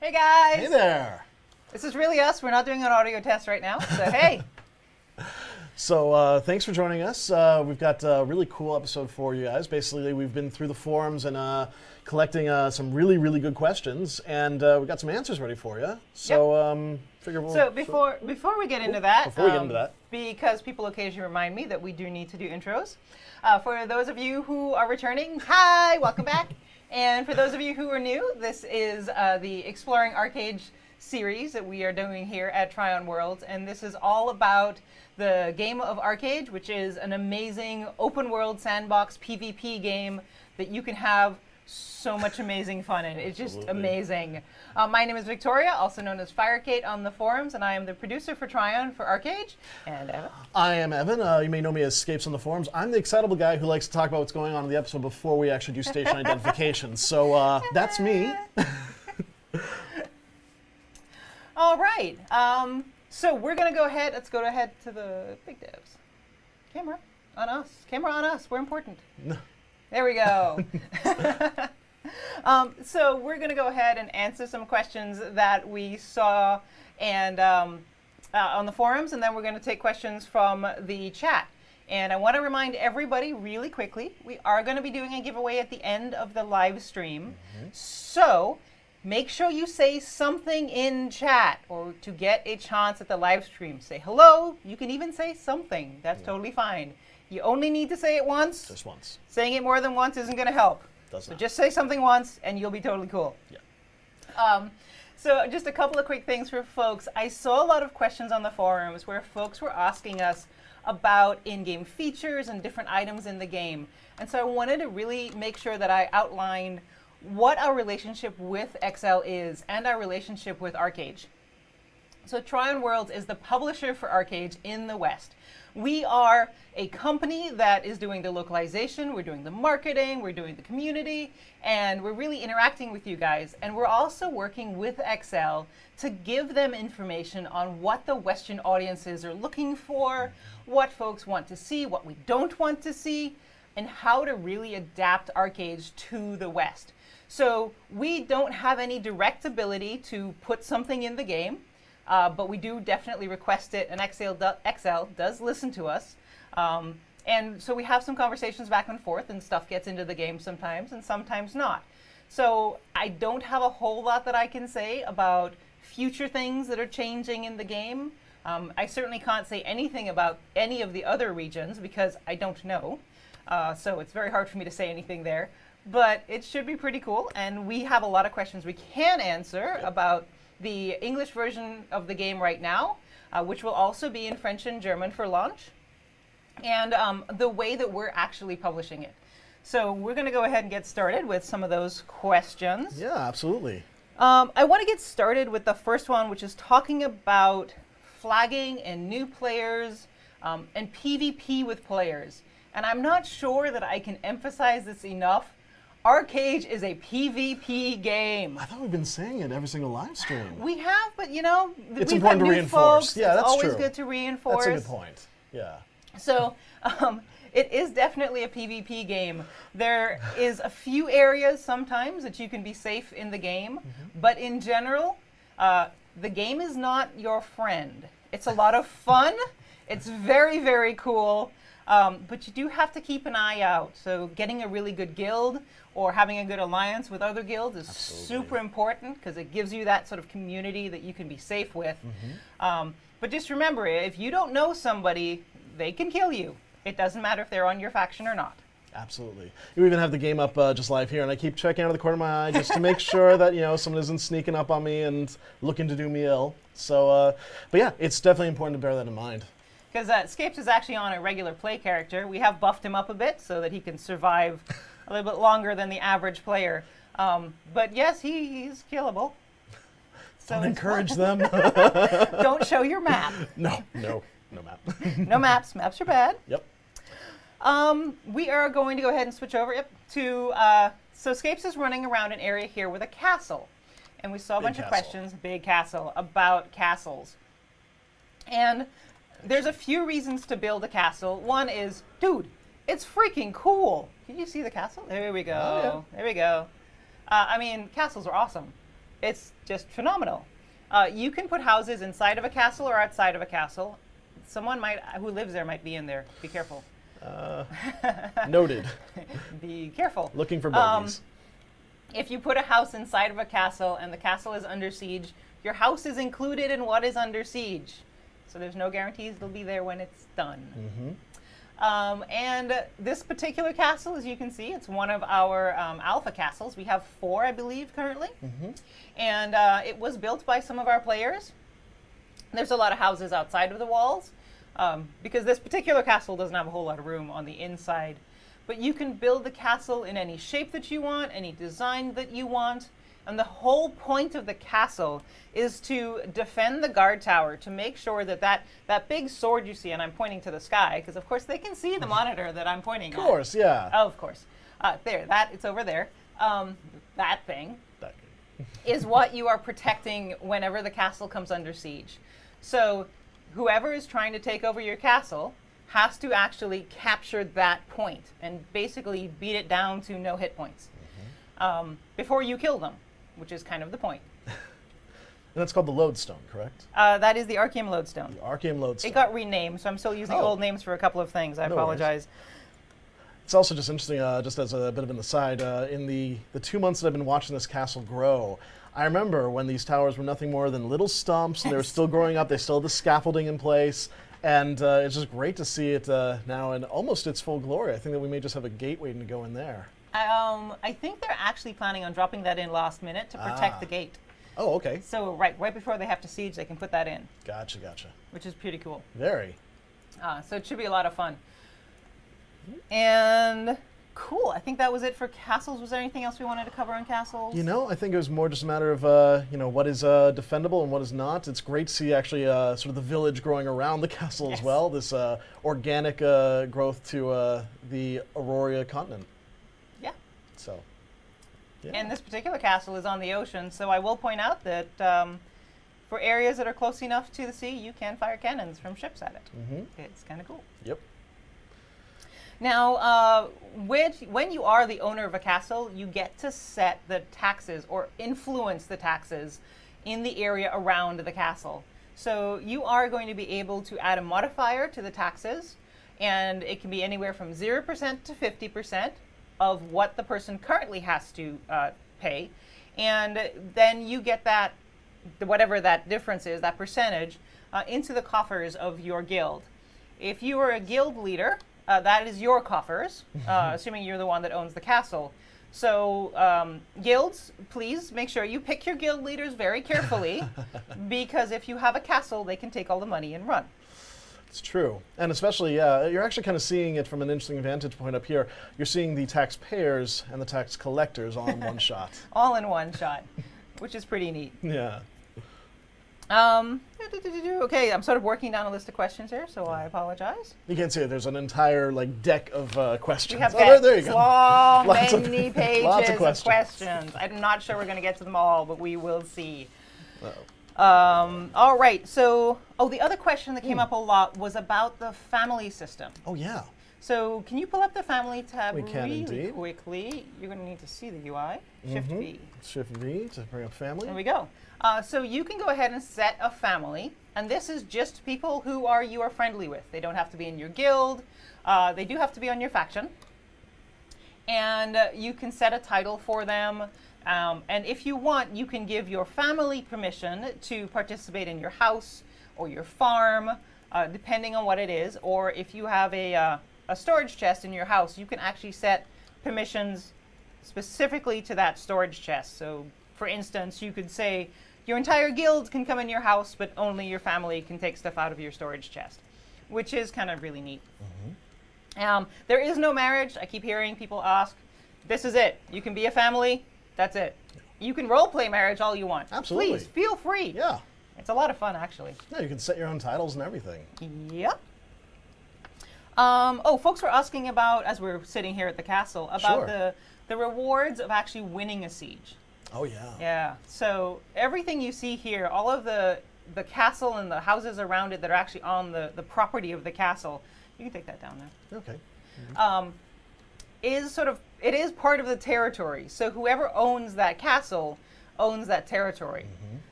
Hey guys! Hey there! This is really us. We're not doing an audio test right now, so hey! So thanks for joining us. We've got a really cool episode for you guys. Basically, we've been through the forums and collecting some really good questions, and we've got some answers ready for you. So figure we'll... So before we get into that, because people occasionally remind me that we do need to do intros. For those of you who are returning, hi, welcome back. And for those of you who are new, this is the Exploring ArcheAge series that we are doing here at Trion Worlds, and this is all about the game of ArcheAge, which is an amazing open world sandbox PvP game that you can have so much amazing fun in. It's just amazing. My name is Victoria, also known as FireKate on the forums, and I am the producer for Trion for ArcheAge. And Evan? I am Evan. You may know me as Scapes on the forums. I'm the excitable guy who likes to talk about what's going on in the episode before we actually do station identification. So that's me. All right. So we're going to go ahead. Let's go ahead to the big devs. Camera on us. Camera on us. We're important. No. There we go. So we're going to go ahead and answer some questions that we saw and on the forums, and then we're going to take questions from the chat. And I want to remind everybody really quickly, we are going to be doing a giveaway at the end of the live stream. So make sure you say something in chat or to get a chance at the live stream. Say hello. You can even say something. That's totally fine. You only need to say it once. Just once. Saying it more than once isn't going to help. So just say something once and you'll be totally cool. Yeah. So just a couple of quick things for folks. I saw a lot of questions on the forums where folks were asking us about in-game features and different items in the game. And so I wanted to really make sure that I outlined what our relationship with XL is and our relationship with ArcheAge. So Trion Worlds is the publisher for ArcheAge in the West. We are a company that is doing the localization, we're doing the marketing, we're doing the community, and we're really interacting with you guys. And we're also working with XL to give them information on what the Western audiences are looking for, what folks want to see, what we don't want to see, and how to really adapt ArcheAge to the West. So we don't have any direct ability to put something in the game. But we do definitely request it, and XL does listen to us. And so we have some conversations back and forth, and stuff gets into the game sometimes, and sometimes not. So I don't have a whole lot that I can say about future things that are changing in the game. I certainly can't say anything about any of the other regions because I don't know. So it's very hard for me to say anything there. But it should be pretty cool, and we have a lot of questions we can answer about the English version of the game right now, which will also be in French and German for launch, and the way that we're actually publishing it. So we're going to go ahead and get started with some of those questions. Yeah, absolutely. I want to get started with the first one, which is talking about flagging and new players and PvP with players. And I'm not sure that I can emphasize this enough. ArcheAge is a PvP game. I thought we've been saying it every single live stream. We have, but you know, it's important to reinforce. Folks. Yeah, that's true. It's always good to reinforce. That's a good point. Yeah. So it is definitely a PvP game. There is a few areas sometimes that you can be safe in the game, but in general, the game is not your friend. It's a lot of fun. It's very cool. But you do have to keep an eye out. So getting a really good guild or having a good alliance with other guilds is super important because it gives you that sort of community that you can be safe with. But just remember, if you don't know somebody, they can kill you. It doesn't matter if they're on your faction or not. Absolutely. You even have the game up just live here, and I keep checking out of the corner of my eye just to make sure that someone isn't sneaking up on me and looking to do me ill. So, but yeah, it's definitely important to bear that in mind. Because Scapes is actually on a regular play character. We have buffed him up a bit so that he can survive a little bit longer than the average player. But yes, he's killable. So don't encourage them. Don't show your map. No map. No maps. Maps are bad. Yep. We are going to go ahead and switch over to, so Scapes is running around an area here with a castle. And we saw a bunch of questions, big castle, about castles. And there's a few reasons to build a castle. One is, dude, it's freaking cool. Can you see the castle? There we go. Oh, yeah. There we go. I mean, castles are awesome. It's just phenomenal. You can put houses inside of a castle or outside of a castle. Someone who lives there might be in there. Be careful. Noted. Be careful. Looking for bogeys. If you put a house inside of a castle and the castle is under siege, your house is included in what is under siege. So there's no guarantees they'll be there when it's done. And this particular castle, as you can see, it's one of our alpha castles. We have 4, I believe, currently. And it was built by some of our players. There's a lot of houses outside of the walls because this particular castle doesn't have a whole lot of room on the inside. But you can build the castle in any shape that you want, any design that you want. And the whole point of the castle is to defend the guard tower, to make sure that that big sword you see, and I'm pointing to the sky, because of course they can see the monitor that I'm pointing at. Of course, yeah. Oh, of course. There, it's over there. That thing is what you are protecting whenever the castle comes under siege. So whoever is trying to take over your castle has to actually capture that point and basically beat it down to no hit points before you kill them, which is kind of the point. And that's called the lodestone, correct? That is the ArcheAge lodestone. The ArcheAge lodestone. It got renamed, so I'm still using old names for a couple of things. I apologize. It's also just interesting, just as a bit of an aside, in the 2 months that I've been watching this castle grow, I remember when these towers were nothing more than little stumps, and they were still growing up. They still had the scaffolding in place, and it's just great to see it now in almost its full glory. I think that we may just have a gate waiting to go in there. I think they're actually planning on dropping that in last minute to protect the gate. Oh, okay. So right before they have to siege, they can put that in. Gotcha, gotcha. Which is pretty cool. Very. So it should be a lot of fun. And cool. I think that was it for castles. Was there anything else we wanted to cover on castles? You know, I think it was more just a matter of what is defendable and what is not. It's great to see actually sort of the village growing around the castle as well. This organic growth to the Aurora continent. Yeah. So. Yeah. And this particular castle is on the ocean, so I will point out that for areas that are close enough to the sea, you can fire cannons from ships at it. It's kind of cool. Yep. Now, when you are the owner of a castle, you get to set the taxes or influence the taxes in the area around the castle. So you are going to be able to add a modifier to the taxes, and it can be anywhere from 0% to 50% of what the person currently has to pay. And then you get that, whatever that difference is, that percentage, into the coffers of your guild. If you are a guild leader, that is your coffers, assuming you're the one that owns the castle. So guilds, please make sure you pick your guild leaders very carefully, because if you have a castle, they can take all the money and run. It's true. And especially, you're actually kind of seeing it from an interesting vantage point up here. You're seeing the taxpayers and the tax collectors all in one shot. All in one shot, which is pretty neat. Yeah. Okay, I'm sort of working down a list of questions here, so I apologize. You can't see it. There's an entire deck of questions. We have there you go. Long, Lots many pages lots of questions. I'm not sure we're going to get to them all, but we will see. All right, so, the other question that came up a lot was about the family system. Oh, yeah. So can you pull up the family tab really quickly? You're going to need to see the UI. Shift V. Shift V to bring up family. There we go. So you can go ahead and set a family, and this is just people who you are friendly with. They don't have to be in your guild. They do have to be on your faction. And you can set a title for them. And if you want, you can give your family permission to participate in your house or your farm, depending on what it is. Or if you have a storage chest in your house, you can actually set permissions specifically to that storage chest. So, for instance, you could say your entire guild can come in your house, but only your family can take stuff out of your storage chest, which is kind of really neat. There is no marriage. I keep hearing people ask. This is it. You can be a family. That's it. You can role-play marriage all you want. Absolutely. Please, feel free. Yeah. It's a lot of fun, actually. Yeah, you can set your own titles and everything. Yep. Folks were asking about, as we're sitting here at the castle, about the rewards of actually winning a siege. Oh, yeah. Yeah. So everything you see here, all of the castle and the houses around it that are actually on the property of the castle, you can take that down there. Okay. It is part of the territory. So whoever owns that castle owns that territory.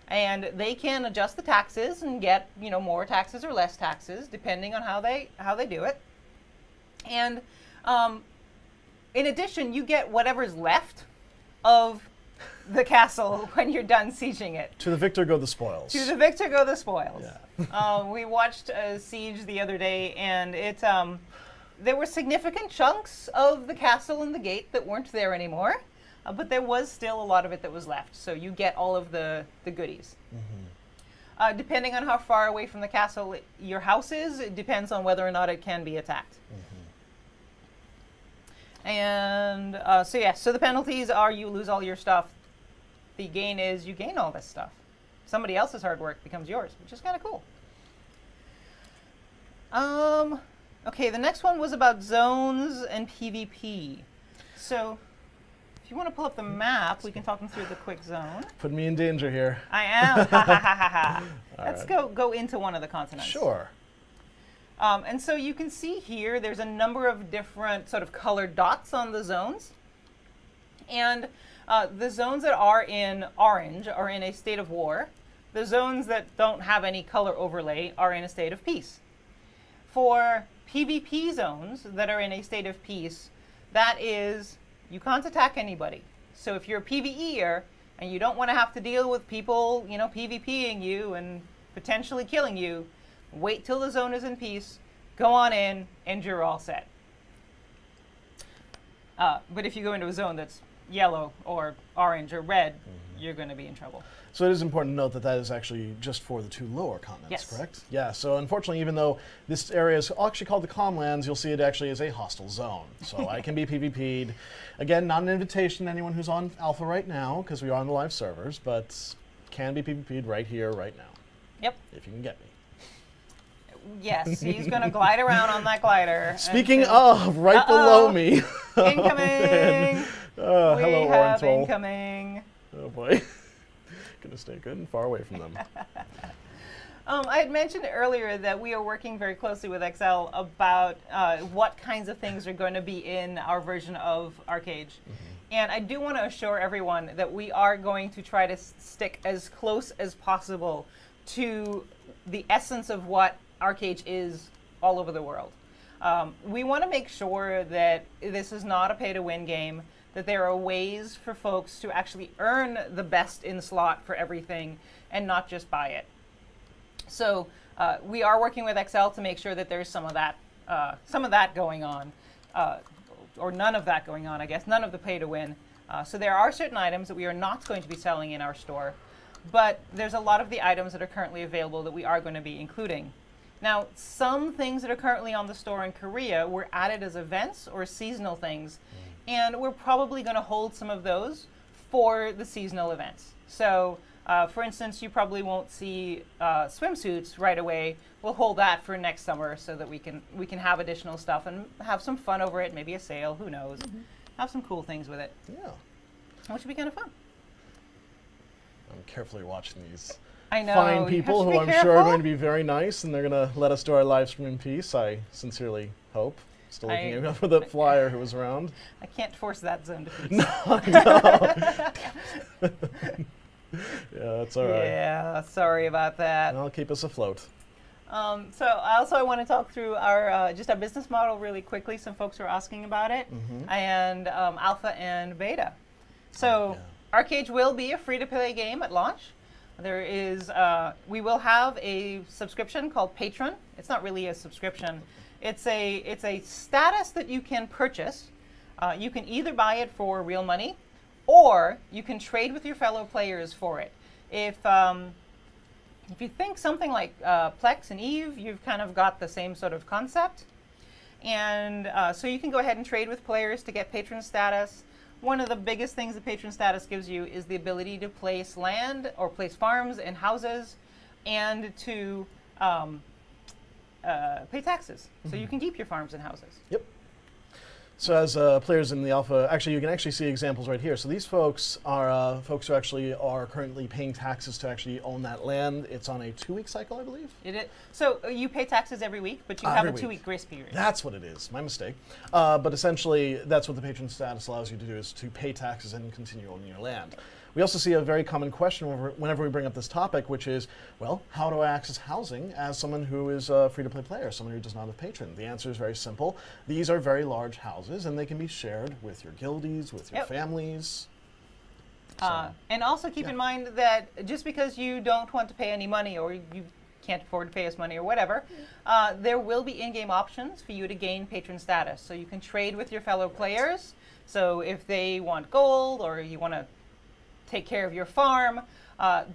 And they can adjust the taxes and get, you know, more taxes or less taxes depending on how they do it. And in addition, you get whatever's left of the castle when you're done sieging it. To the victor go the spoils. To the victor go the spoils. Yeah. We watched a siege the other day, and it there were significant chunks of the castle and the gate that weren't there anymore, but there was still a lot of it that was left. So you get all of the goodies. Depending on how far away from the castle your house is, it depends on whether or not it can be attacked. And so the penalties are you lose all your stuff. The gain is you gain all this stuff. Somebody else's hard work becomes yours, which is kind of cool. Okay, the next one was about zones and PvP. So if you want to pull up the map, we can talk them through the quick zone. Put me in danger here. I am. Let's go into one of the continents. Sure. And so you can see here, there's a number of different sort of colored dots on the zones. And the zones that are in orange are in a state of war. The zones that don't have any color overlay are in a state of peace. For PvP zones that are in a state of peace, that is, you can't attack anybody. So if you're a PvEer and you don't want to have to deal with people, you know, PvPing you and potentially killing you, wait till the zone is in peace, go on in, and you're all set. But if you go into a zone that's yellow or orange or red, you're going to be in trouble. So it is important to note that that is actually just for the two lower continents, correct? Yeah, so unfortunately, even though this area is actually called the Calmlands, you'll see it actually is a hostile zone. So I can be PvP'd. Again, not an invitation to anyone who's on Alpha right now, because we are on the live servers, but can be PvP'd right here, right now. Yep. If you can get me. Yes, he's going to glide around on that glider. Speaking of, right below me. Incoming! Hello, we have Orenthal. Incoming. Oh boy. Gonna stay good and far away from them. I had mentioned earlier that we are working very closely with XL about what kinds of things are going to be in our version of ArcheAge. And I do want to assure everyone that we are going to try to stick as close as possible to the essence of what ArcheAge is all over the world. We want to make sure that this is not a pay-to-win game, that there are ways for folks to actually earn the best in slot for everything and not just buy it. So we are working with XL to make sure that there's some of that going on, or none of that going on, I guess, none of the pay-to-win. So there are certain items that we are not going to be selling in our store, but there's a lot of the items that are currently available that we are going to be including. Now, some things that are currently on the store in Korea were added as events or seasonal things, and we're probably going to hold some of those for the seasonal events. So, for instance, you probably won't see swimsuits right away. We'll hold that for next summer so that we can have additional stuff and have some fun over it, maybe a sale, who knows. Have some cool things with it. Yeah. Which would be kind of fun. I'm carefully watching these I know, fine people who I'm careful. sure are going to be very nice, and they're going to let us do our live stream in peace, I sincerely hope. Still looking for the flyer who was around. I can't force that zone to peace. No, I know. Yeah, that's all right. Yeah, sorry about that. I'll keep us afloat. So I want to talk through our just our business model really quickly. Some folks are asking about it, and alpha and beta. So ArcheAge will be a free-to-play game at launch. There is we will have a subscription called Patron. It's not really a subscription. It's a status that you can purchase. You can either buy it for real money, or you can trade with your fellow players for it. If you think something like Plex and Eve, you've kind of got the same sort of concept. And so you can go ahead and trade with players to get patron status. One of the biggest things that patron status gives you is the ability to place land or place farms and houses and to pay taxes. So you can keep your farms and houses. Yep. So as players in the alpha, actually you can actually see examples right here. So these folks are folks who actually are currently paying taxes to actually own that land. It's on a 2-week cycle, I believe. It is. So you pay taxes every week, but you have a 2-week grace period. That's what it is. My mistake. But essentially, that's what the patron status allows you to do, is to pay taxes and continue owning your land. We also see a very common question whenever we bring up this topic, which is, well, how do I access housing as someone who is a free-to-play player, someone who does not have Patron? The answer is very simple. These are very large houses, and they can be shared with your guildies, with your families. So, and also keep in mind that just because you don't want to pay any money or you can't afford to pay us money or whatever, there will be in-game options for you to gain patron status. So you can trade with your fellow players. So if they want gold or you want to take care of your farm,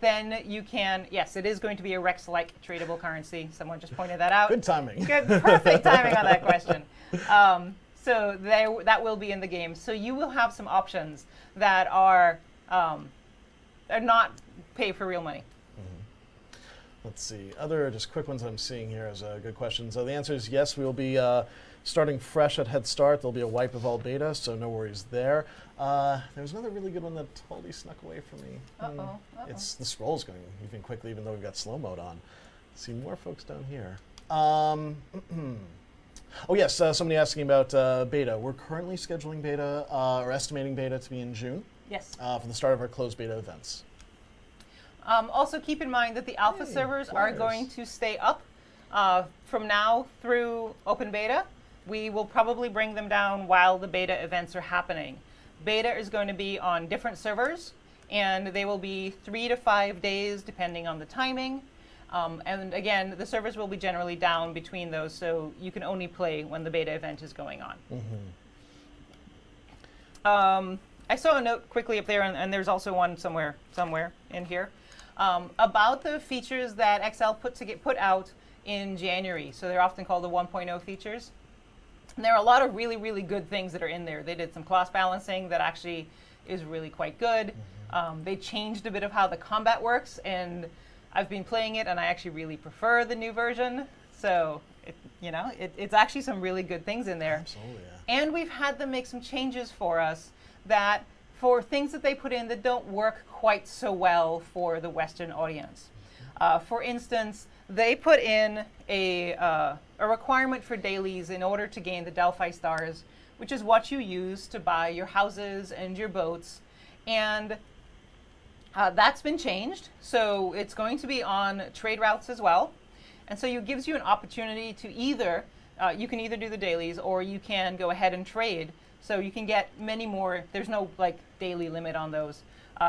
then you can, yes, it is going to be a Rex-like tradable currency. Someone just pointed that out. Good timing. Good, perfect timing on that question. So that will be in the game. So you will have some options that are not pay for real money. Let's see. Other just quick ones I'm seeing here as good questions. So the answer is yes, we will be starting fresh at Head Start. There'll be a wipe of all beta, so no worries there. There's another really good one that totally snuck away from me. It's the scroll's going even quickly, even though we've got slow mode on. See more folks down here. Oh yes, somebody asking about beta. We're currently scheduling beta, or estimating beta to be in June. Yes. For the start of our closed beta events. Also keep in mind that the alpha servers are going to stay up from now through open beta. We will probably bring them down while the beta events are happening. Beta is going to be on different servers, and they will be 3 to 5 days depending on the timing. And again, the servers will be generally down between those, so you can only play when the beta event is going on. I saw a note quickly up there, and there's also one somewhere in here, about the features that XL put out in January. So they're often called the 1.0 features. And there are a lot of really, really good things that are in there. They did some class balancing that actually is really quite good. They changed a bit of how the combat works, and I've been playing it, and I actually really prefer the new version. So, it's actually some really good things in there. Absolutely, yeah. And we've had them make some changes for us that for things that they put in that don't work quite so well for the Western audience. For instance, they put in a requirement for dailies in order to gain the Delphi stars, which is what you use to buy your houses and your boats. And that's been changed. So it's going to be on trade routes as well. And so it gives you an opportunity to either, you can either do the dailies or you can go ahead and trade. So you can get many more. There's no daily limit on those.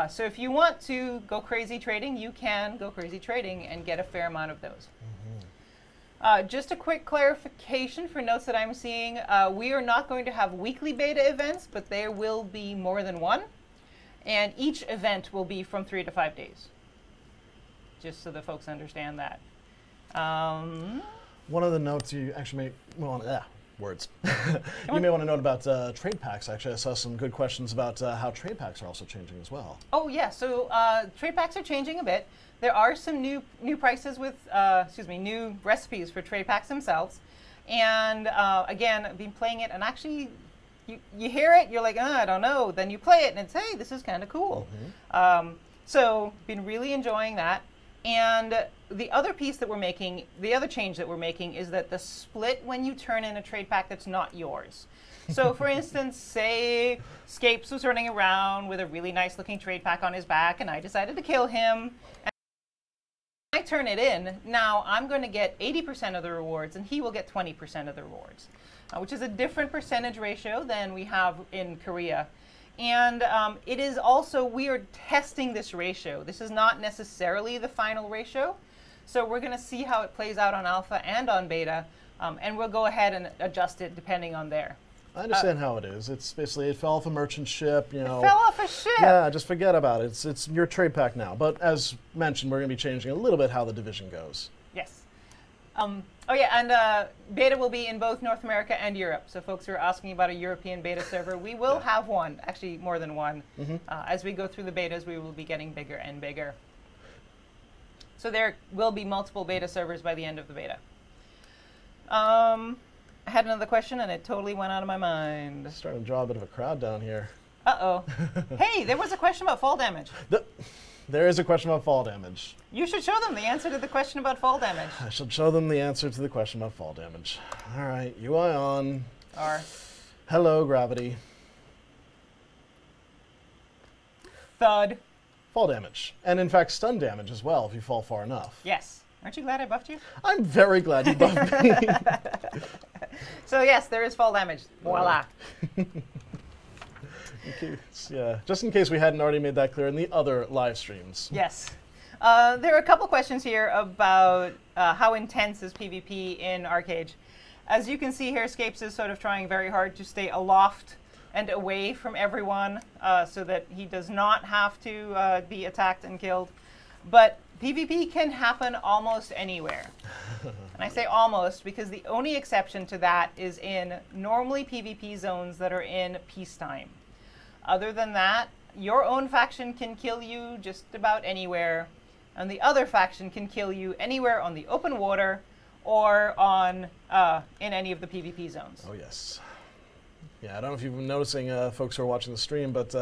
So if you want to go crazy trading, you can go crazy trading and get a fair amount of those. Just a quick clarification for notes that I'm seeing. We are not going to have weekly beta events, but there will be more than one. And each event will be from 3 to 5 days. Just so the folks understand that. One of the notes you actually words. You may want to note about trade packs. Actually, I saw some good questions about how trade packs are also changing as well. Oh yeah, so trade packs are changing a bit. There are some new prices with, new recipes for trade packs themselves. And again, I've been playing it, and actually, you hear it, you're like, I don't know. Then you play it, and it's, hey, this is kind of cool. So, been really enjoying that. And the other piece that we're making, the other change that we're making is that the split when you turn in a trade pack that's not yours. So for instance, say Scapes was running around with a really nice looking trade pack on his back and I decided to kill him. And I turn it in, now I'm going to get 80% of the rewards and he will get 20% of the rewards, which is a different percentage ratio than we have in Korea. And it is also, we are testing this ratio. This is not necessarily the final ratio. So we're going to see how it plays out on alpha and on beta. And we'll go ahead and adjust it depending on there. I understand how it is. It's basically, it fell off a merchant ship, It fell off a ship! Yeah, just forget about it. It's your trade pack now. But as mentioned, we're going to be changing a little bit how the division goes. Yes. Oh yeah, and beta will be in both North America and Europe. So folks who are asking about a European beta server, we will have one, actually more than one. As we go through the betas, we will be getting bigger and bigger. So there will be multiple beta servers by the end of the beta. I had another question and it totally went out of my mind. Starting to draw a bit of a crowd down here. Uh-oh. Hey, there was a question about fall damage. There is a question about fall damage. You should show them the answer to the question about fall damage. I should show them the answer to the question about fall damage. All right, UI on. Hello, gravity. Thud. fall damage. And in fact, stun damage as well if you fall far enough. Yes. Aren't you glad I buffed you? I'm very glad you buffed me. So yes, there is fall damage. Voila. Yeah, just in case we hadn't already made that clear in the other live streams. Yes. There are a couple questions here about how intense is PvP in ArcheAge. As you can see here, Scapes is sort of trying very hard to stay aloft and away from everyone so that he does not have to be attacked and killed. But PvP can happen almost anywhere. And I say almost because the only exception to that is in normally PvP zones that are in peacetime. Other than that, your own faction can kill you just about anywhere, and the other faction can kill you anywhere on the open water or on in any of the PvP zones. Oh yes. Yeah, I don't know if you've been noticing, folks who are watching the stream, but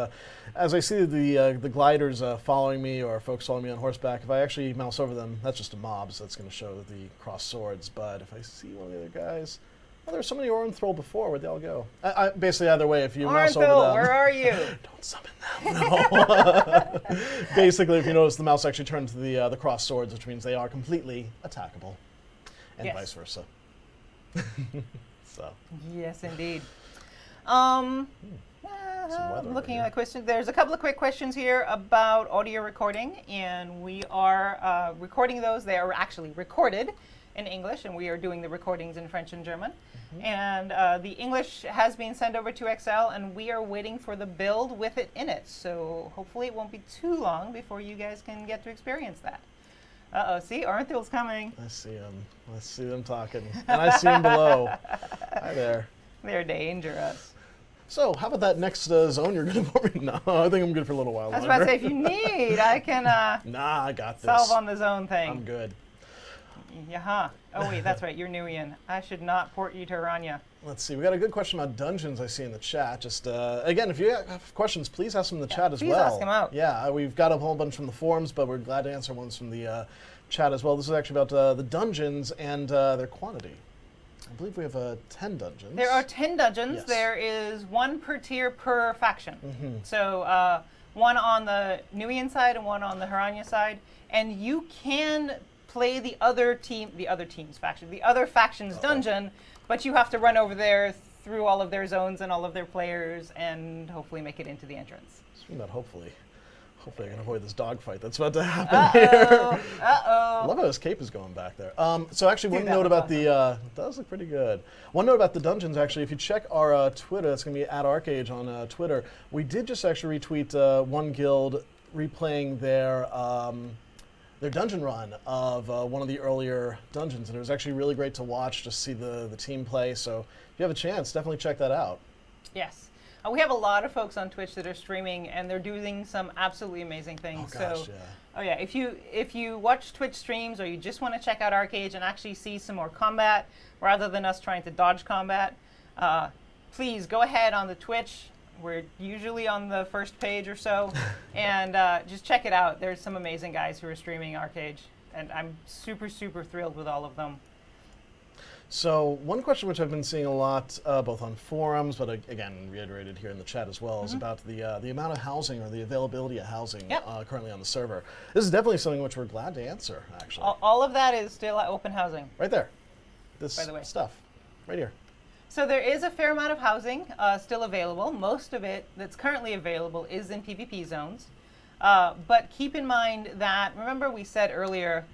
as I see the gliders following me or folks following me on horseback, if I actually mouse over them, that's just a mob, so that's going to show the crossed swords. But if I see one of the other guys, well, there were somebody Orenthal before. Where'd they all go? Basically, either way, if you mouse over them, where are you? Don't summon them. No. Basically, if you notice, the mouse actually turned to the crossed swords, which means they are completely attackable, and vice versa. So. Yes, indeed. Looking at the question, there's a couple of quick questions here about audio recording, and we are recording those. They are actually recorded in English, and we are doing the recordings in French and German. And the English has been sent over to Excel, and we are waiting for the build with it in it. So hopefully it won't be too long before you guys can get to experience that. Uh-oh, see, Arnthal's coming. I see them. I see them talking. And I see them below. Hi there. They're dangerous. So, how about that next zone you're going to put me? No, I think I'm good for a little while I was about to say, if you need, I can nah, I got this. solve on the zone thing. I'm good. Yeah. Oh, wait, that's right. You're Nuian. I should not port you to Aranya. Let's see. We got a good question about dungeons I see in the chat. Just, again, if you have questions, please ask them in the chat as well. Please ask them out. Yeah, we've got a whole bunch from the forums, but we're glad to answer ones from the chat as well. This is actually about the dungeons and their quantity. I believe we have 10 dungeons. There are 10 dungeons. Yes. There is one per tier per faction. So one on the Nuian side and one on the Haranya side. And you can play the other faction's dungeon, but you have to run over there through all of their zones and all of their players and hopefully make it into the entrance. Speaking about hopefully I can avoid this dogfight that's about to happen here. I love how his cape is going back there. So actually, one note about the it does look pretty good. One note about the dungeons, actually, if you check our Twitter, that's going to be @ArcheAge on Twitter. We did just actually retweet one guild replaying their dungeon run of one of the earlier dungeons, and it was actually really great to watch, just see the team play. So if you have a chance, definitely check that out. Yes. We have a lot of folks on Twitch that are streaming, and they're doing some absolutely amazing things. Oh gosh, so, yeah. If you watch Twitch streams, or you just want to check out ArcheAge and actually see some more combat rather than us trying to dodge combat, please go ahead on the Twitch. We're usually on the first page or so, and just check it out. There's some amazing guys who are streaming ArcheAge, and I'm super, super thrilled with all of them. So one question which I've been seeing a lot, both on forums, but again reiterated here in the chat as well, is about the amount of housing or the availability of housing currently on the server. This is definitely something which we're glad to answer, actually. All of that is still open housing. Right there. This by the way. stuff, right here. So there is a fair amount of housing still available. Most of it that's currently available is in PvP zones. But keep in mind that, remember we said earlier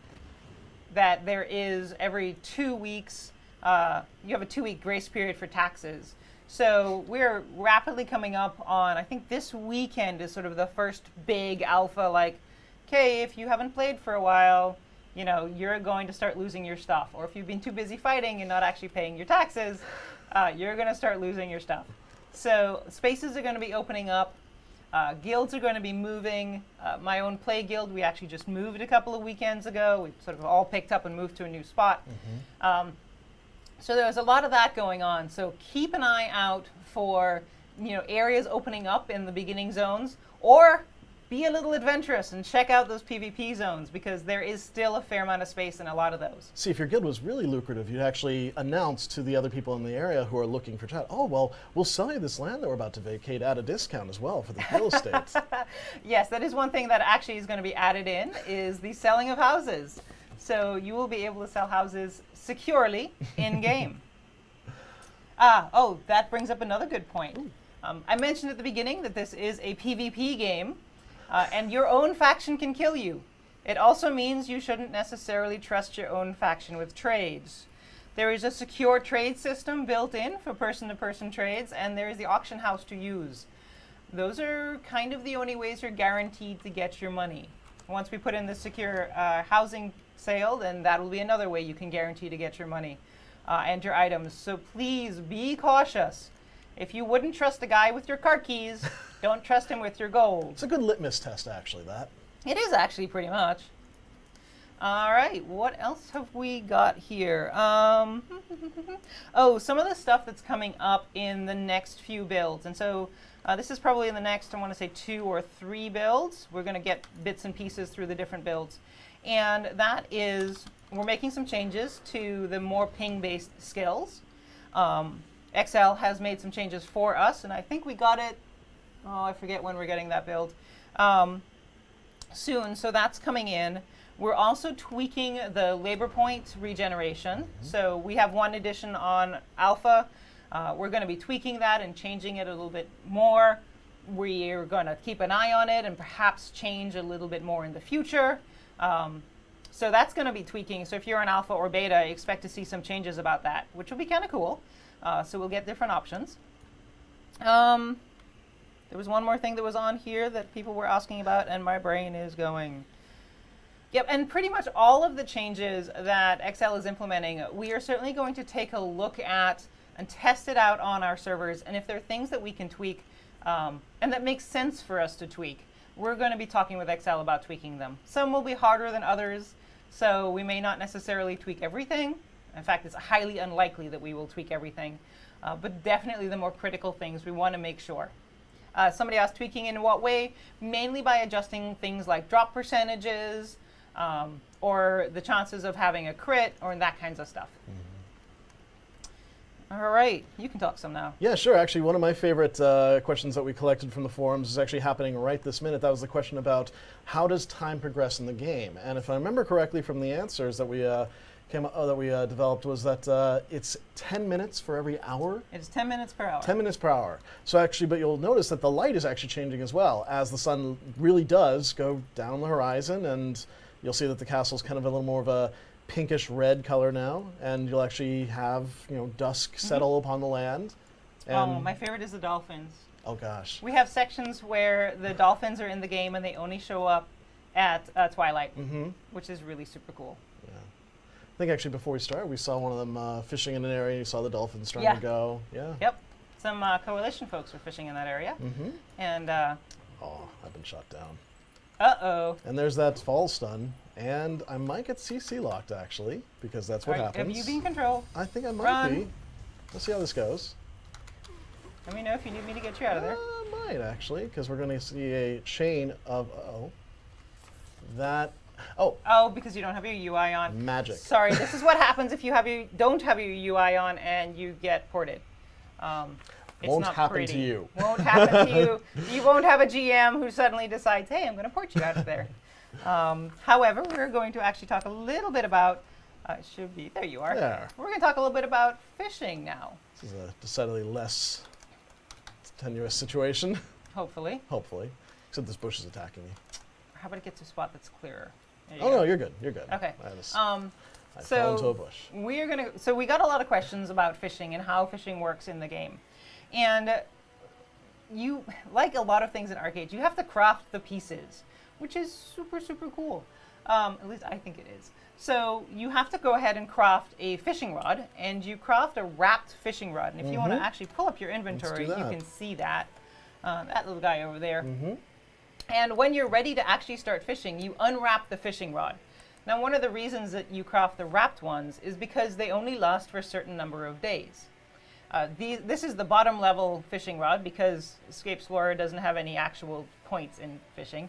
that there is every 2 weeks, you have a 2-week grace period for taxes. So we're rapidly coming up on, I think this weekend is sort of the first big alpha, like, okay, if you haven't played for a while, you know, you're going to start losing your stuff. Or if you've been too busy fighting and not actually paying your taxes, you're going to start losing your stuff. So spaces are going to be opening up. Guilds are going to be moving. My own play guild, we actually just moved a couple of weekends ago. We sort of all picked up and moved to a new spot. So there's a lot of that going on. So keep an eye out for areas opening up in the beginning zones, or be a little adventurous and check out those PvP zones, because there is still a fair amount of space in a lot of those. See, if your guild was really lucrative, you'd actually announce to the other people in the area who are looking for chat, oh, well, we'll sell you this land that we're about to vacate at a discount as well for the real estate. Yes, that is one thing that actually is going to be added in, is the selling of houses. So you will be able to sell houses securely in-game. Oh, that brings up another good point. I mentioned at the beginning that this is a PvP game, and your own faction can kill you. It also means you shouldn't necessarily trust your own faction with trades. There is a secure trade system built in for person-to-person trades, and there is the auction house to use. Those are kind of the only ways you're guaranteed to get your money. Once we put in the secure housing sale, then that will be another way you can guarantee to get your money and your items. So please be cautious. If you wouldn't trust a guy with your car keys, don't trust him with your gold. It's a good litmus test, actually, that. It is actually pretty much. All right, what else have we got here? Oh, some of the stuff that's coming up in the next few builds. And so this is probably in the next, I want to say 2 or 3 builds. We're going to get bits and pieces through the different builds. And that is, we're making some changes to the more ping-based skills. XL has made some changes for us, and I think we got it, oh, I forget when we're getting that build, soon, so that's coming in. We're also tweaking the labor point regeneration. So we have 1 edition on alpha. We're going to be tweaking that and changing it a little bit more. We're going to keep an eye on it and perhaps change a little bit more in the future. So that's going to be tweaking. So if you're on alpha or beta, expect to see some changes about that, which will be kind of cool. So we'll get different options. There was one more thing that was on here that people were asking about, and my brain is going. Yep, and pretty much all of the changes that XL is implementing, we are certainly going to take a look at and test it out on our servers. And if there are things that we can tweak and that makes sense for us to tweak, we're going to be talking with XL about tweaking them. Some will be harder than others, so we may not necessarily tweak everything. In fact, it's highly unlikely that we will tweak everything, but definitely the more critical things we want to make sure. Somebody asked tweaking in what way? Mainly by adjusting things like drop percentages, or the chances of having a crit, or that kinds of stuff. All right, you can talk some now. Yeah, sure. Actually, one of my favorite questions that we collected from the forums is actually happening right this minute. That was the question about how does time progress in the game? And if I remember correctly from the answers that we developed, was that it's 10 minutes for every hour. It's 10 minutes per hour. 10 minutes per hour. So actually, but you'll notice that the light is actually changing as well, as the sun really does go down the horizon, and you'll see that the castle's kind of a little more of a pinkish red color now, and you'll actually have, you know, dusk settle upon the land. And oh, my favorite is the dolphins. Oh gosh. We have sections where the dolphins are in the game and they only show up at twilight, which is really super cool. Yeah. I think actually before we started, we saw one of them fishing in an area, and you saw the dolphins starting to go. Yeah. Yep. Some coalition folks were fishing in that area. And oh, I've been shot down. uh-oh. And there's that fall stun. And I might get CC locked, actually, because that's what happens. Have you been controlled? I think I might be. Let's see how this goes. Let me know if you need me to get you out of there. Might, actually, because we're going to see a chain of, Oh, because you don't have your UI on. Magic. Sorry, this is what happens if you don't have your UI on and you get ported. It's won't not happen pretty. to you. Won't happen to you. You won't have a GM who suddenly decides, hey, I'm going to port you out of there. However, we're going to actually talk a little bit about, there you are. There. We're going to talk a little bit about fishing now. This is a decidedly less tenuous situation. Hopefully. Hopefully. Except this bush is attacking me. How about it gets to a spot that's clearer? No, you're good. You're good. Okay. I fell into a bush. So we got a lot of questions about fishing and how fishing works in the game. And you, like a lot of things in ArcheAge, you have to craft the pieces, which is super, super cool. At least I think it is. So you have to go ahead and craft a fishing rod, and you craft a wrapped fishing rod. And if you want to actually pull up your inventory, you can see that. That little guy over there. And when you're ready to actually start fishing, you unwrap the fishing rod. Now, one of the reasons that you craft the wrapped ones is because they only last for a certain number of days. This is the bottom level fishing rod because Escape Explorer doesn't have any actual points in fishing.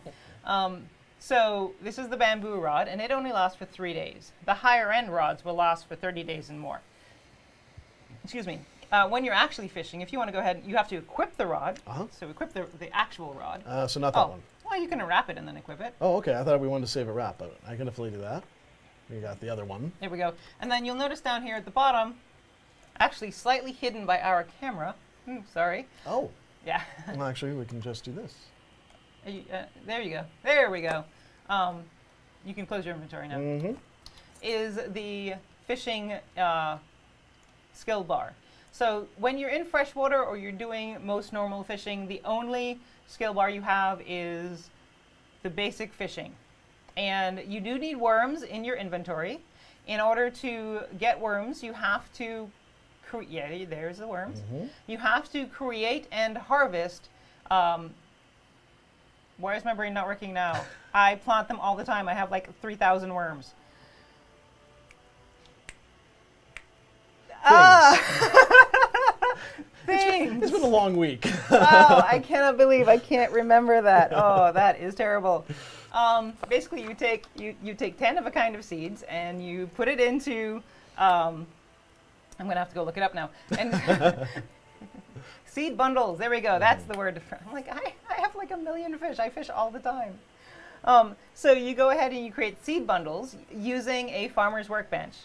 So this is the bamboo rod, and it only lasts for 3 days. The higher end rods will last for 30 days and more. Excuse me. When you're actually fishing, if you want to go ahead, you have to equip the rod. So equip the actual rod. So not that one. Well, you can unwrap it and then equip it. Oh, okay. I thought we wanted to save a wrap, but I can definitely do that. We got the other one. There we go. And then you'll notice down here at the bottom, actually slightly hidden by our camera. Sorry. Oh. Yeah. Well, actually, we can just do this. There you go. There we go. You can close your inventory now. Is the fishing skill bar. So when you're in freshwater or you're doing most normal fishing, the only skill bar you have is the basic fishing. And you do need worms in your inventory. In order to get worms, you have to there's the worms. You have to create and harvest. Why is my brain not working now? I plant them all the time. I have like 3,000 worms. Things. It's been a long week. Oh, I cannot believe I can't remember that. Oh, that is terrible. Basically, you take 10 of a kind of seeds and you put it into. I'm gonna have to go look it up now. And seed bundles. There we go. That's the word. I'm like, I have like a million fish. I fish all the time. So you go ahead and you create seed bundles using a farmer's workbench.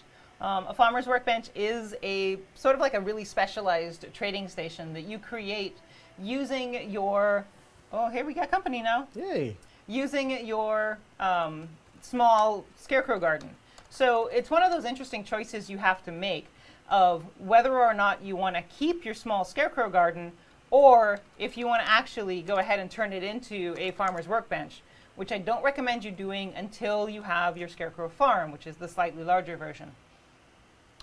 A farmer's workbench is a sort of like a really specialized trading station that you create using your, oh, here we got company now. Yay. Using your small scarecrow garden. So it's one of those interesting choices you have to make of whether or not you want to keep your small scarecrow garden or if you want to actually go ahead and turn it into a farmer's workbench, which I don't recommend you doing until you have your scarecrow farm, which is the slightly larger version.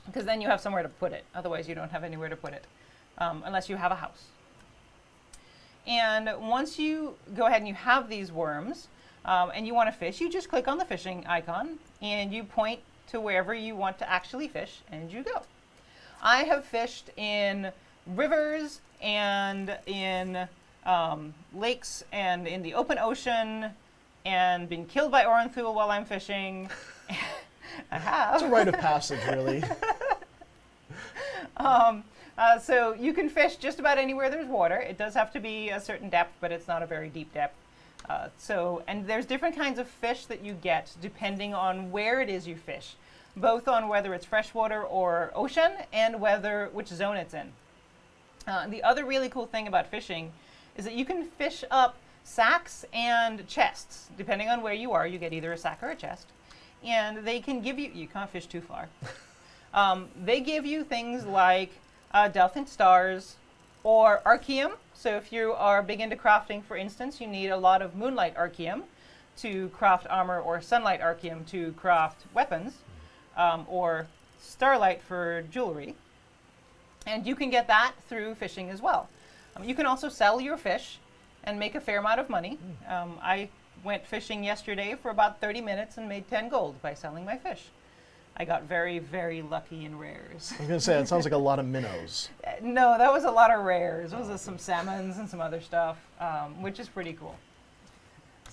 Because then you have somewhere to put it. Otherwise, you don't have anywhere to put it, unless you have a house. And once you go ahead and you have these worms, and you want to fish, you just click on the fishing icon, and you point to wherever you want to actually fish, and you go. I have fished in rivers, and in lakes, and in the open ocean, and been killed by Orenthul while I'm fishing. I have. It's a rite of passage, really. So you can fish just about anywhere there's water. It does have to be a certain depth, but it's not a very deep depth. And there's different kinds of fish that you get depending on where it is you fish, both on whether it's freshwater or ocean and which zone it's in. The other really cool thing about fishing is that you can fish up sacks and chests. Depending on where you are, you get either a sack or a chest. And they can give you can't fish too far. They give you things like dolphin stars or archeum. So if you are big into crafting, for instance, you need a lot of moonlight archeum to craft armor, or sunlight archeum to craft weapons, or starlight for jewelry. And you can get that through fishing as well. You can also sell your fish and make a fair amount of money. I went fishing yesterday for about 30 minutes and made 10 gold by selling my fish. I got very, very lucky in rares. I was going to say, it sounds like a lot of minnows. No, that was a lot of rares. It was some salmons and some other stuff, which is pretty cool.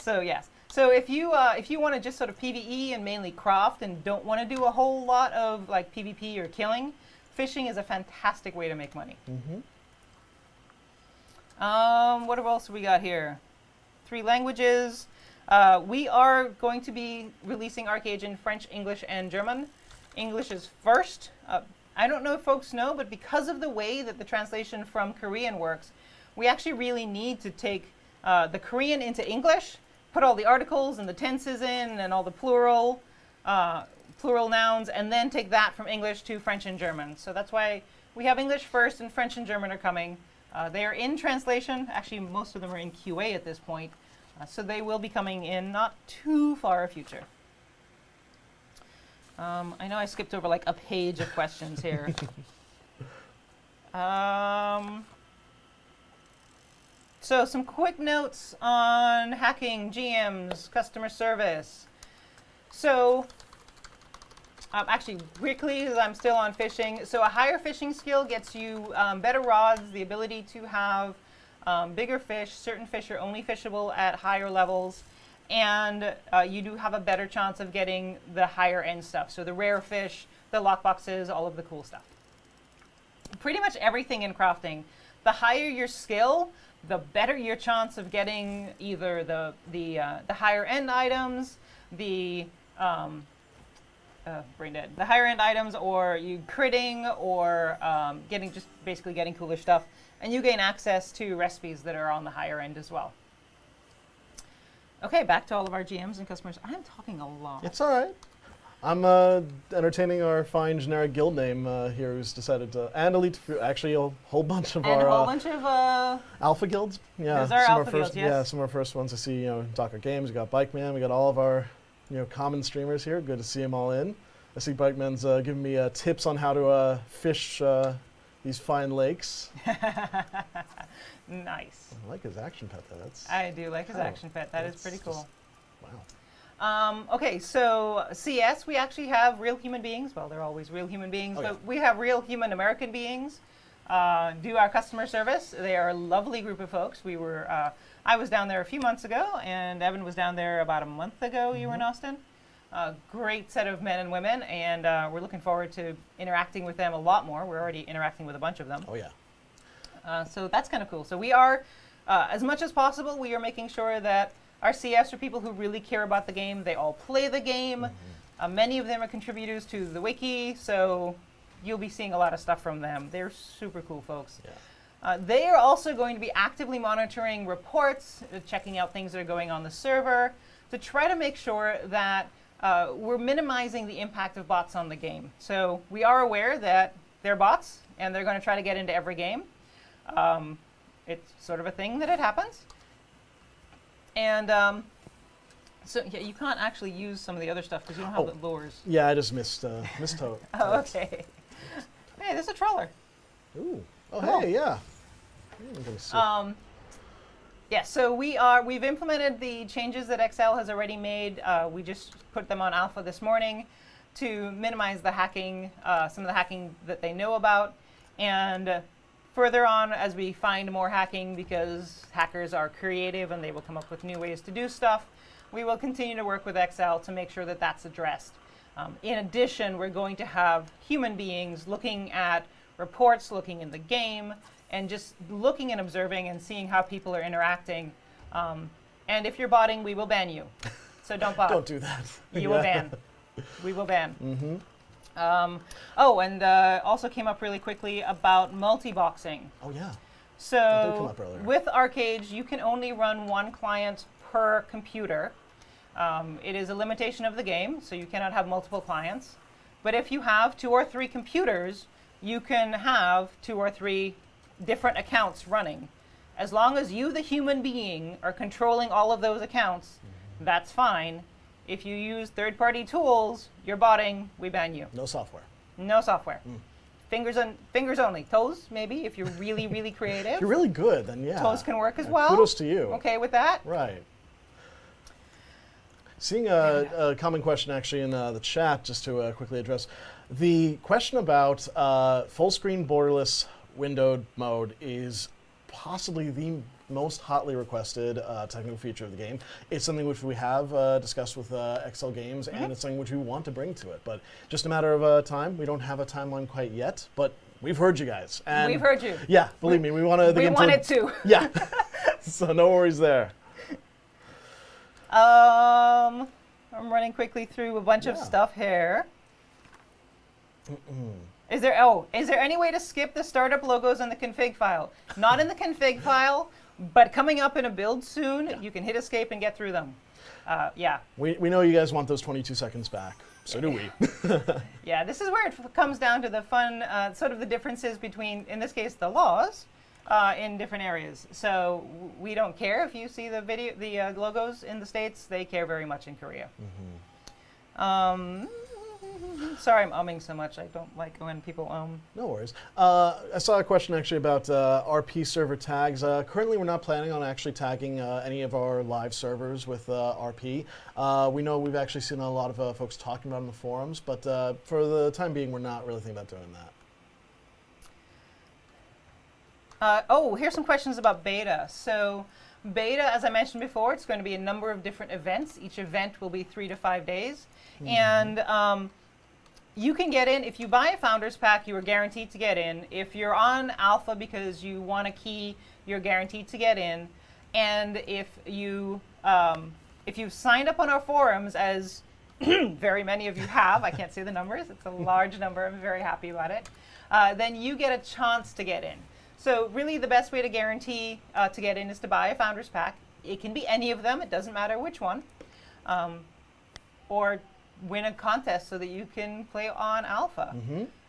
So yes. So if you want to just sort of PvE and mainly craft and don't want to do a whole lot of like PvP or killing, fishing is a fantastic way to make money. What else we got here? 3 languages. We are going to be releasing ArcheAge in French, English, and German. English is first. I don't know if folks know, but because of the way that the translation from Korean works, we actually really need to take the Korean into English, put all the articles and the tenses in and all the plural nouns, and then take that from English to French and German. So that's why we have English first and French and German are coming. They are in translation. Actually, most of them are in QA at this point. So they will be coming in not too far a future. I know I skipped over like a page of questions here. So some quick notes on hacking, GMs, customer service. So Actually, quickly, as I'm still on fishing. So a higher fishing skill gets you better rods, the ability to have bigger fish. Certain fish are only fishable at higher levels. And you do have a better chance of getting the higher end stuff. So the rare fish, the lockboxes, all of the cool stuff. Pretty much everything in crafting. The higher your skill, the better your chance of getting either the higher end items, the brain dead. The higher end items, or you critting, or basically getting cooler stuff, and you gain access to recipes that are on the higher end as well. Okay, back to all of our GMs and customers. I'm talking a lot. It's all right. I'm entertaining our fine generic guild name here, who's decided to, and elite, actually a whole bunch of and our a whole bunch of alpha guilds. Yeah, those are alpha guilds, yes. Yeah, some of our first ones. I see, Docker Games. We got Bikeman. We got all of our, common streamers here. Good to see them all in. I see Bikeman's giving me tips on how to fish these fine lakes. Nice. I like his action pet though. I do like his action pet. That is pretty cool. Wow. Okay, so CS, we actually have real human beings. Well, they're always real human beings, but we have real human American beings do our customer service. They are a lovely group of folks. I was down there a few months ago, and Evan was down there about a month ago. You were in Austin. Great set of men and women, and we're looking forward to interacting with them a lot more. We're already interacting with a bunch of them. Oh, yeah. So that's kind of cool. So we are, as much as possible, we are making sure that our CS are people who really care about the game. They all play the game. Many of them are contributors to the wiki, so you'll be seeing a lot of stuff from them. They're super cool folks. Yeah. They are also going to be actively monitoring reports, checking out things that are going on the server, to try to make sure that we're minimizing the impact of bots on the game. So we are aware that they're bots, and they're going to try to get into every game. It's sort of a thing that it happens. And so yeah, you can't actually use some of the other stuff because you don't have the lures. Yeah, I just missed Toad. Oh, okay. Hey, there's a trawler. Ooh. Oh, hey, yeah. Yeah, so we've implemented the changes that XL has already made. We just put them on alpha this morning to minimize the hacking, some of the hacking that they know about. And further on, as we find more hacking, because hackers are creative and they will come up with new ways to do stuff, we will continue to work with XL to make sure that that's addressed. In addition, we're going to have human beings looking at reports, looking in the game, and just looking and observing and seeing how people are interacting. And if you're botting, we will ban you. So don't bot. Don't do that. You will ban. We will ban. And also came up really quickly about multiboxing. Oh, yeah. So that did come up earlier. with ArcheAge, you can only run one client per computer. It is a limitation of the game, so you cannot have multiple clients. But if you have 2 or 3 computers, you can have 2 or 3 different accounts running. As long as you, the human being, are controlling all of those accounts, that's fine. If you use third-party tools, you're botting, we ban you. No software. No software. Fingers only. Toes, maybe, if you're really, really creative. If you're really good, then yeah. Toes can work as well. Kudos to you. Okay with that? Right. Seeing a common question actually in the chat, just to quickly address. The question about full screen borderless windowed mode is possibly the most hotly requested technical feature of the game. It's something which we have discussed with XLGames, and it's something which we want to bring to it. But just a matter of time. We don't have a timeline quite yet, but we've heard you guys. And we've heard you. Yeah, believe me, we want to. We want it too. Yeah, so no worries there. I'm running quickly through a bunch of stuff here. Is there any way to skip the startup logos in the config file? Not in the config file, but coming up in a build soon, you can hit escape and get through them. Yeah. We know you guys want those 22 seconds back. So do we. Yeah, this is where it comes down to the fun, sort of the differences between, in this case, the laws in different areas. So we don't care if you see the logos in the States. They care very much in Korea. Sorry, I'm umming so much. I don't like when people No worries. I saw a question actually about RP server tags. Currently, we're not planning on actually tagging any of our live servers with RP. We know we've actually seen a lot of folks talking about it in the forums, but for the time being, we're not really thinking about doing that. Oh, here's some questions about beta. So beta, as I mentioned before, it's going to be a number of different events. Each event will be 3 to 5 days. And you can get in. If you buy a Founders Pack, you are guaranteed to get in. If you're on Alpha because you want a key, you're guaranteed to get in. And if you've signed up on our forums, as very many of you have, I can't see the numbers, it's a large number, I'm very happy about it, then you get a chance to get in. So really the best way to guarantee to get in is to buy a Founders Pack. It can be any of them, it doesn't matter which one. Or win a contest so that you can play on Alpha.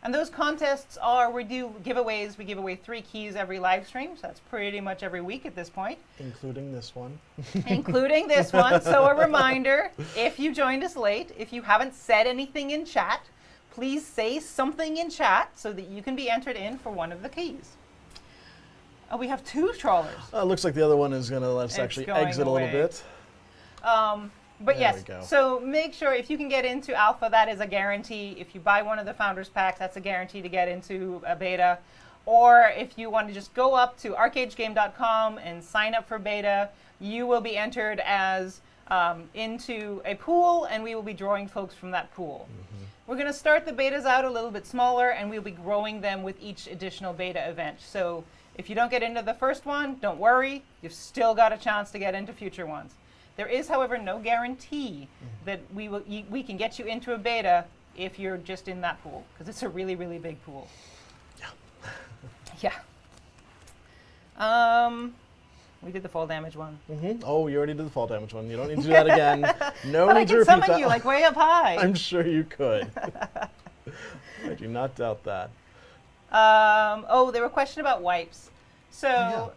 And those contests are, we do giveaways. We give away 3 keys every live stream, so that's pretty much every week at this point. Including this one. Including this one. So a reminder, if you joined us late, if you haven't said anything in chat, please say something in chat so that you can be entered in for one of the keys. Oh, we have 2 trawlers. Looks like the other one is going to let us actually exit a little bit. But there yes, so make sure if you can get into Alpha, that is a guarantee. If you buy one of the Founders Packs, that's a guarantee to get into a beta. Or if you want to just go up to ArcheAgeGame.com and sign up for beta, you will be entered as into a pool, and we will be drawing folks from that pool. We're going to start the betas out a little bit smaller, and we'll be growing them with each additional beta event. So if you don't get into the first one, don't worry. You've still got a chance to get into future ones. There is, however, no guarantee that we can get you into a beta if you're just in that pool, because it's a really, really big pool. Yeah. We did the fall damage one. Oh, you already did the fall damage one. You don't need to do that again. No need to repeat that. I could summon you like way up high. I'm sure you could. I do not doubt that. Oh, there were questions about wipes. So.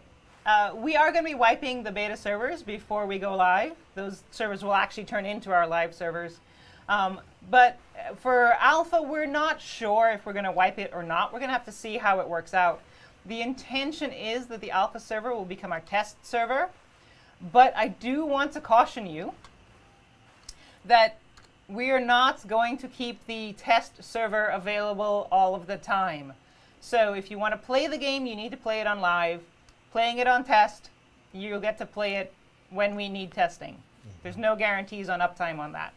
We are going to be wiping the beta servers before we go live. Those servers will actually turn into our live servers. But for Alpha, we're not sure if we're going to wipe it or not. We're going to have to see how it works out. The intention is that the Alpha server will become our test server. But I do want to caution you that we are not going to keep the test server available all of the time. So if you want to play the game, you need to play it on live. Playing it on test, you'll get to play it when we need testing. There's no guarantees on uptime on that.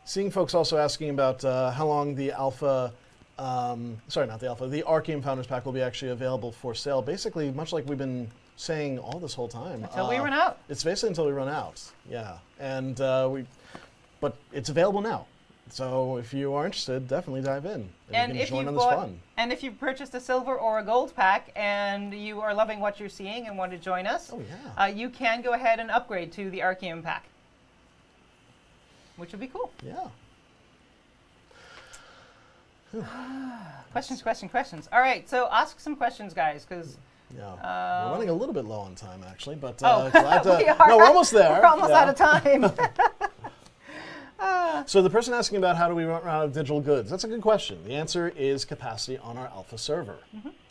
Seeing folks also asking about how long the Alpha, sorry, not the Alpha, the ArcheAge Founders Pack will be actually available for sale. Basically, much like we've been saying all this whole time. Until we run out. It's basically until we run out, yeah. And but it's available now. So if you are interested, definitely dive in. And you can join on this fun. And if you've purchased a silver or a gold pack and you are loving what you're seeing and want to join us, you can go ahead and upgrade to the ArcheAge pack, which would be cool. Yeah. Questions. All right, so ask some questions, guys, because we're running a little bit low on time, actually, but glad to, no, we're almost there. We're almost out of time. So the person asking about how do we run out of digital goods, that's a good question. The answer is capacity on our Alpha server.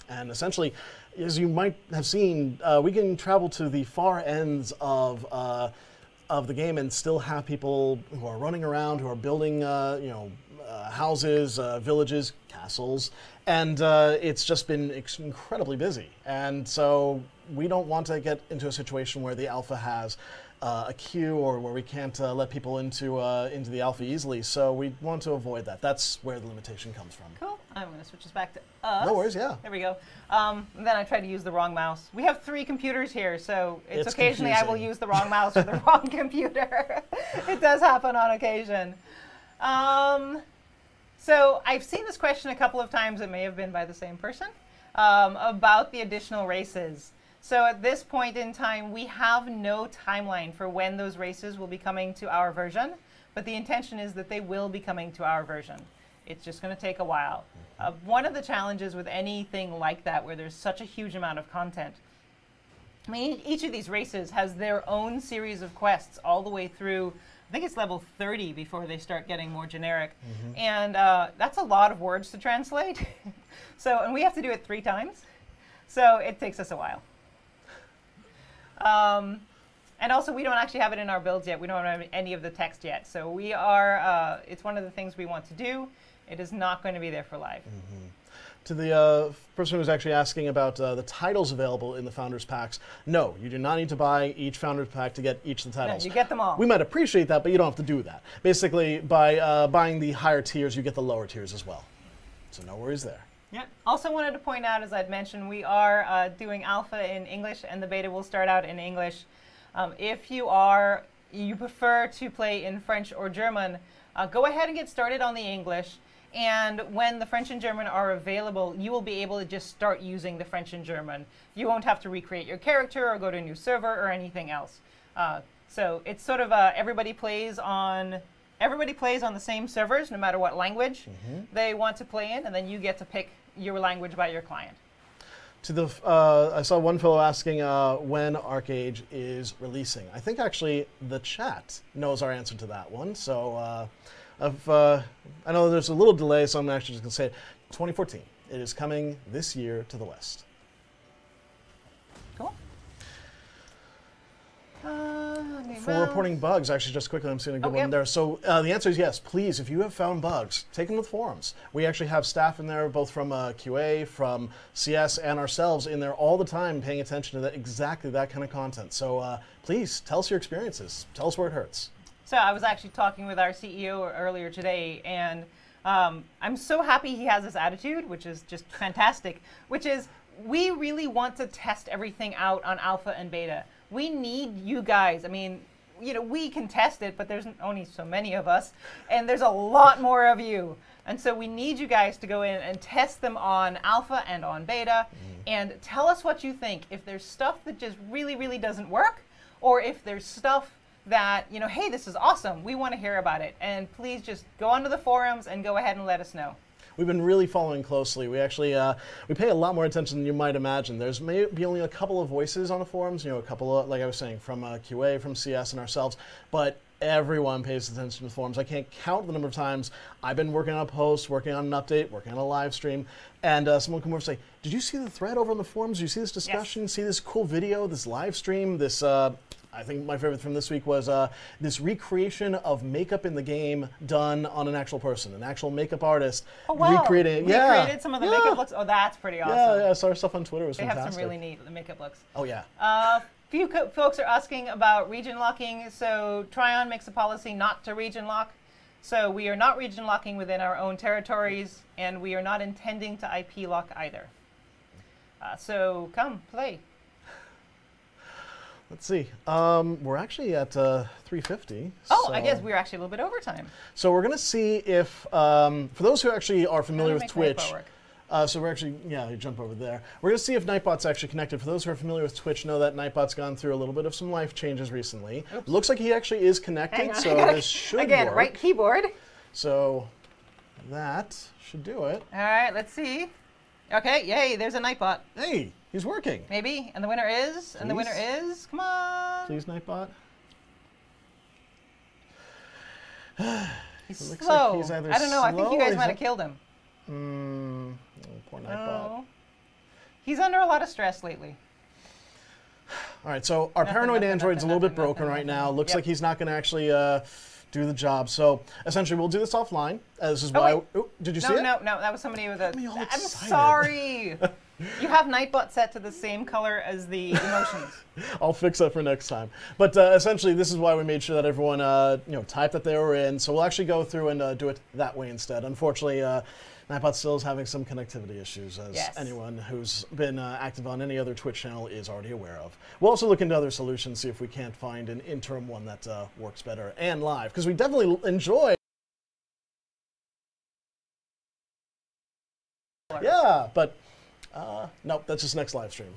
And essentially, as you might have seen, we can travel to the far ends of the game and still have people who are running around, who are building houses, villages, castles, and it's just been incredibly busy. And so we don't want to get into a situation where the Alpha has a queue or where we can't let people into the Alpha easily. So we want to avoid that. That's where the limitation comes from. Cool. I'm going to switch this back to us. No worries, yeah. There we go. And then I tried to use the wrong mouse. We have 3 computers here, so it's occasionally confusing. I will use the wrong mouse or the wrong computer. It does happen on occasion. So I've seen this question a couple of times. It may have been by the same person about the additional races. So at this point in time, we have no timeline for when those races will be coming to our version, but the intention is that they will be coming to our version. It's just going to take a while. One of the challenges with anything like that, where there's such a huge amount of content, I mean, each of these races has their own series of quests all the way through I think it's level 30 before they start getting more generic. And that's a lot of words to translate. And we have to do it 3 times. So it takes us a while. And also, we don't actually have it in our builds yet. We don't have any of the text yet. So we are, it's one of the things we want to do. It is not going to be there for live. To the person who's actually asking about the titles available in the Founders Packs, no, you do not need to buy each Founders Pack to get each of the titles. No, you get them all. We might appreciate that, but you don't have to do that. Basically, by buying the higher tiers, you get the lower tiers as well. So no worries there. Yeah. Also wanted to point out, as I'd mentioned, we are doing alpha in English, and the beta will start out in English. If you prefer to play in French or German, go ahead and get started on the English. And when the French and German are available, you will be able to just start using the French and German. You won't have to recreate your character or go to a new server or anything else. So it's sort of everybody plays on the same servers, no matter what language they want to play in, and then you get to pick your language by your client. To the, I saw one fellow asking when ArcheAge is releasing. I think actually the chat knows our answer to that one. So I know there's a little delay, so I'm actually just going to say 2014. It is coming this year to the West. Cool. For reporting bugs, actually, just quickly, I'm seeing a good one there. So the answer is yes. Please, if you have found bugs, take them to the forums. We actually have staff in there, both from QA, from CS, and ourselves in there all the time, paying attention to exactly that kind of content. So please, tell us your experiences. Tell us where it hurts. So I was actually talking with our CEO earlier today, and I'm so happy he has this attitude, which is just fantastic, which is we really want to test everything out on alpha and beta. We need you guys. I mean, you know, we can test it, but there's only so many of us, and there's a lot more of you. And so we need you guys to go in and test them on alpha and on beta, and tell us what you think. If there's stuff that just really, really doesn't work, or if there's stuff that, you know, hey, this is awesome, we want to hear about it. And please just go onto the forums and go ahead and let us know. We've been really following closely. We actually we pay a lot more attention than you might imagine. There's maybe only a couple of voices on the forums, you know, a couple of, like I was saying, from QA, from CS, and ourselves, but everyone pays attention to the forums. I can't count the number of times I've been working on a post, working on an update, working on a live stream, and someone come over and say, did you see the thread over on the forums? Did you see this discussion? Yes. See this cool video, this live stream, this I think my favorite from this week was this recreation of makeup in the game done on an actual person, an actual makeup artist. Oh, wow. Recreated some of the makeup looks. Oh, that's pretty awesome. Yeah, I saw stuff on Twitter. It was fantastic. They have some really neat makeup looks. Oh, yeah. Few folks are asking about region locking. So Trion makes a policy not to region lock. So we are not region locking within our own territories, and we are not intending to IP lock either. So come, play. Let's see. We're actually at 3:50. Oh, so I guess we're actually a little bit over time. So we're going to see if, for those who actually are familiar with Twitch, so we're actually, yeah, you jump over there. We're going to see if Nightbot's actually connected. For those who are familiar with Twitch, know that Nightbot's gone through a little bit of some life changes recently. Oops. Looks like he actually is connected, so this should work. Again, right keyboard. So that should do it. All right, let's see. Okay, yay, there's a Nightbot. Hey, he's working. Maybe, and the winner is, and the winner is, come on. Please, Nightbot. He's slow. Like he's either I don't know, I think you guys might have killed him. Poor Nightbot. He's under a lot of stress lately. All right, so our paranoid android's a little bit broken right now. Looks like he's not going to actually do the job. So essentially, we'll do this offline. This is why. Oh, did you see it? No, that was somebody with a. I'm sorry. You have Nightbot set to the same color as the emotions. I'll fix that for next time. But essentially, this is why we made sure that everyone typed that they were in. So we'll actually go through and do it that way instead. Unfortunately, Nightbot still is having some connectivity issues, as anyone who's been active on any other Twitch channel is already aware of. We'll also look into other solutions, see if we can't find an interim one that works better and live, because we definitely enjoy. Yeah, but nope, that's just next live stream.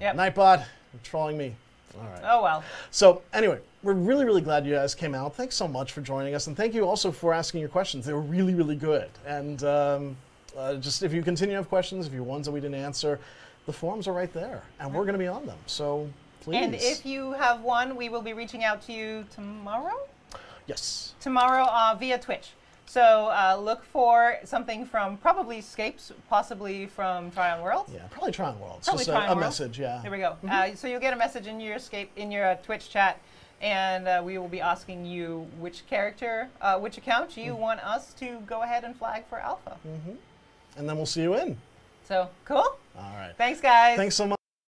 Yep. Nightbot, you're trolling me. All right. Oh, well. So anyway, we're really, really glad you guys came out. Thanks so much for joining us. And thank you also for asking your questions. They were really, really good. And just if you continue to have questions, if you have ones that we didn't answer, the forums are right there. And we're going to be on them. So please. And if you have one, we will be reaching out to you tomorrow? Yes. Tomorrow via Twitch. So look for something from probably Scapes, possibly from Trion World. Yeah, probably Trion World. Probably Just Trion a World. message, yeah. There we go. So you'll get a message in your Twitch chat, and we will be asking you which character, which account you want us to go ahead and flag for alpha. And then we'll see you in. So cool. All right. Thanks, guys. Thanks so much.